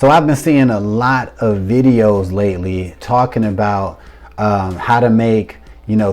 So I've been seeing a lot of videos lately talking about how to make,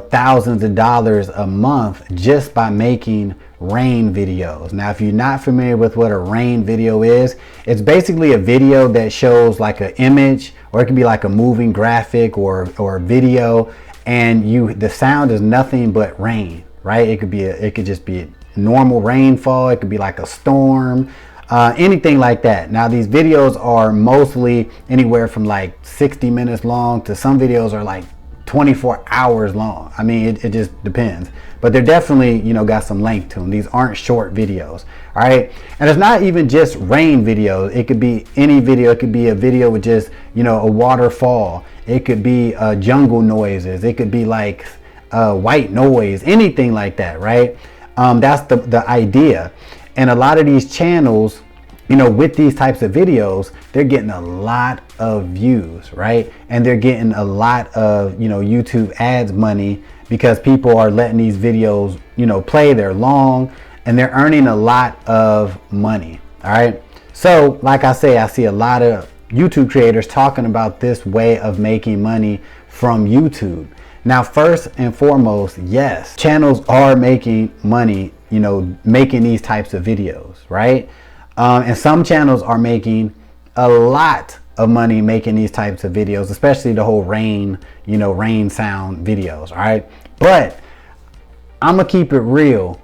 thousands of dollars a month just by making rain videos. Now, if you're not familiar with what a rain video is, it's basically a video that shows like an image, or it could be like a moving graphic or a video, and the sound is nothing but rain, right? It could just be a normal rainfall. It could be like a storm. Anything like that. Now, these videos are mostly anywhere from like 60 minutes long to some videos are like 24 hours long. I mean, it just depends, but they're definitely, got some length to them. These aren't short videos. All right. And it's not even just rain videos. It could be any video. It could be a video with just, a waterfall. It could be jungle noises. It could be like white noise, anything like that. Right. That's the idea. And a lot of these channels, with these types of videos, they're getting a lot of views, right? And they're getting a lot of, YouTube ads money because people are letting these videos, play. They're long and they're earning a lot of money. All right. So like I say, I see a lot of YouTube creators talking about this way of making money from YouTube. Now, first and foremost, yes, channels are making money, making these types of videos, right? And some channels are making a lot of money making these types of videos, especially the whole rain, rain sound videos, all right? But I'm gonna keep it real,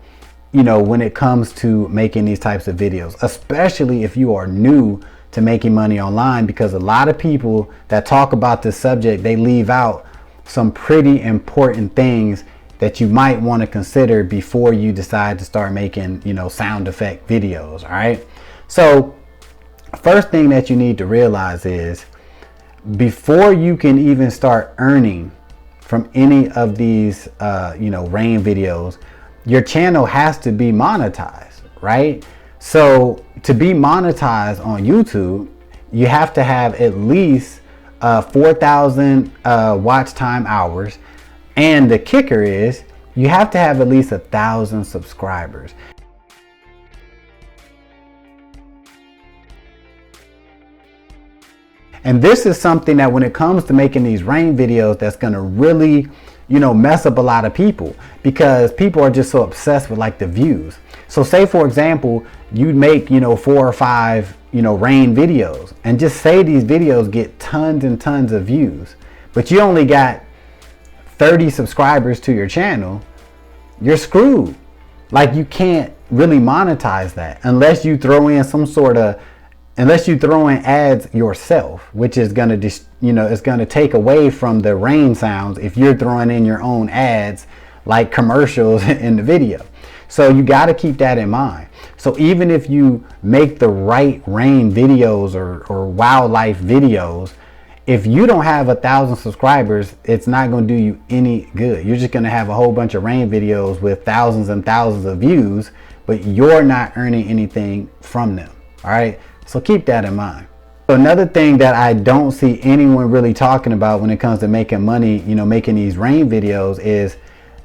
when it comes to making these types of videos, especially if you are new to making money online, because a lot of people that talk about this subject, they leave out some pretty important things that you might want to consider before you decide to start making, sound effect videos. All right. So first thing that you need to realize is before you can even start earning from any of these, rain videos, your channel has to be monetized, right? So to be monetized on YouTube, you have to have at least 4,000 watch time hours, and the kicker is you have to have at least 1,000 subscribers. And this is something that when it comes to making these rain videos, that's going to really, mess up a lot of people, because people are just so obsessed with like the views. So say, for example, you make, 4 or 5, rain videos, and just say these videos get tons and tons of views, but you only got 30 subscribers to your channel, you're screwed. Like, you can't really monetize that unless you throw in ads yourself, which is going to just, it's going to take away from the rain sounds if you're throwing in your own ads like commercials in the video. So you got to keep that in mind. So even if you make the right rain videos or wildlife videos, if you don't have 1,000 subscribers, it's not going to do you any good. You're just going to have a whole bunch of rain videos with thousands and thousands of views, but you're not earning anything from them. All right. So keep that in mind. So another thing that I don't see anyone really talking about when it comes to making money, making these rain videos, is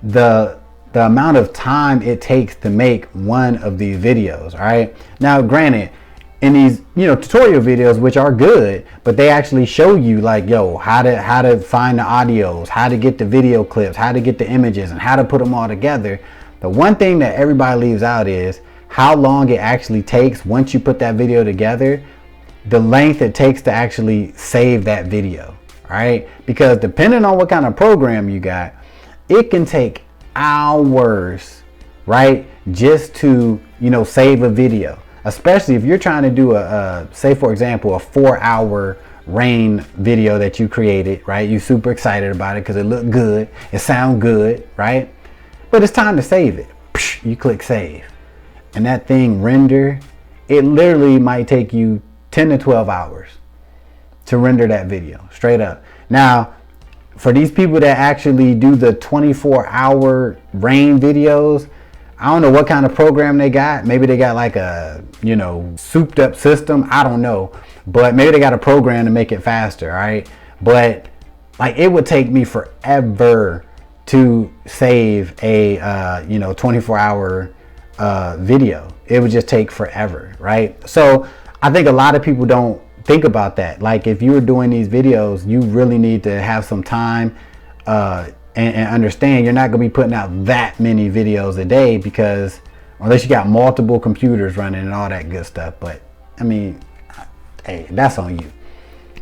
the amount of time it takes to make one of these videos. All right. Now, granted, in these, tutorial videos, which are good, but they actually show you like, how to find the audios, how to get the video clips, how to get the images, and how to put them all together. The one thing that everybody leaves out is how long it actually takes once you put that video together, the length it takes to actually save that video. All right. Because depending on what kind of program you got, it can take hours, right, just to, save a video. Especially if you're trying to do say for example, a 4-hour rain video that you created, right? You're super excited about it because it looked good, it sound good, right? But it's time to save it. You click save, and that thing render. It literally might take you 10 to 12 hours to render that video, straight up. Now, for these people that actually do the 24-hour rain videos, I don't know what kind of program they got. Maybe they got like a, souped up system. I don't know. But maybe they got a program to make it faster, all right? But like, it would take me forever to save a, 24-hour video. It would just take forever, right? So I think a lot of people don't think about that. Like if you were doing these videos, you really need to have some time and understand you're not going to be putting out that many videos a day, because unless you got multiple computers running and all that good stuff. But I mean, hey, that's on you.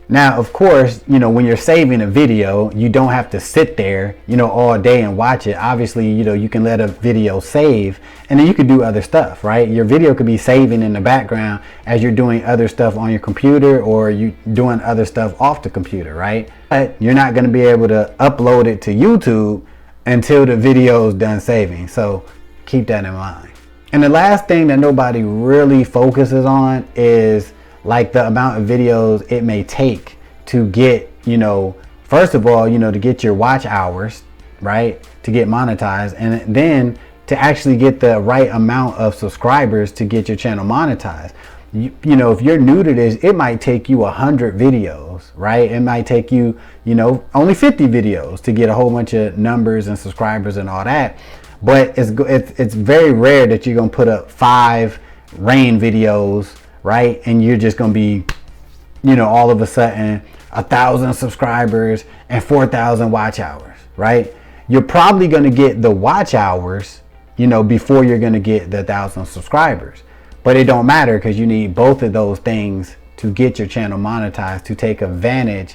Now, of course, you know, when you're saving a video, you don't have to sit there, you know, all day and watch it. Obviously, you know, you can let a video save and then you can do other stuff, right? Your video could be saving in the background as you're doing other stuff on your computer, or you doing other stuff off the computer, right? But you're not going to be able to upload it to YouTube until the video is done saving. So keep that in mind. And the last thing that nobody really focuses on is like the amount of videos it may take to get, you know, first of all, you know, to get your watch hours, right, to get monetized, and then to actually get the right amount of subscribers to get your channel monetized. You know, if you're new to this, it might take you 100 videos, right? It might take you, you know, only 50 videos to get a whole bunch of numbers and subscribers and all that. But it's very rare that you're gonna put up 5 rain videos, right, and you're just gonna be, you know, all of a sudden 1,000 subscribers and 4,000 watch hours, right? You're probably gonna get the watch hours, you know, before you're gonna get the 1,000 subscribers. But it don't matter, because you need both of those things to get your channel monetized, to take advantage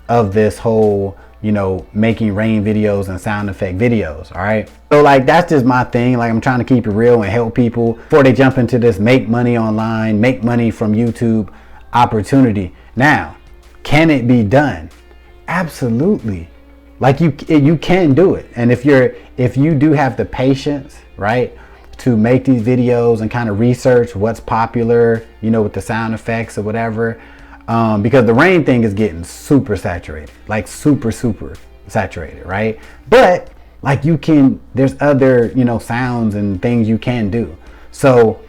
of this whole, you know, making rain videos and sound effect videos. All right, so like that's just my thing. Like I'm trying to keep it real and help people before they jump into this make money online, make money from YouTube opportunity. Now, can it be done? Absolutely. Like you can do it. And if you do have the patience, right, to make these videos and kind of research what's popular, you know, with the sound effects or whatever, because the rain thing is getting super saturated, like super saturated, right? But like there's other, you know, sounds and things you can do. So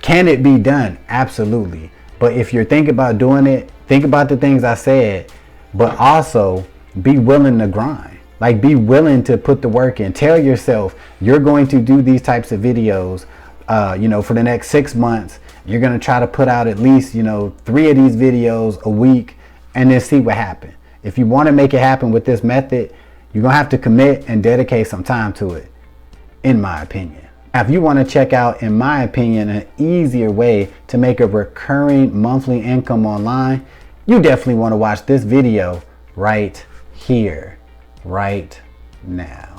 can it be done? Absolutely. But if you're thinking about doing it, think about the things I said, but also be willing to grind. Like be willing to put the work in. Tell yourself you're going to do these types of videos, you know, for the next 6 months. You're going to try to put out at least, you know, 3 of these videos a week, and then see what happens. If you want to make it happen with this method, you're going to have to commit and dedicate some time to it, in my opinion. Now, if you want to check out, in my opinion, an easier way to make a recurring monthly income online, you definitely want to watch this video right here, right now.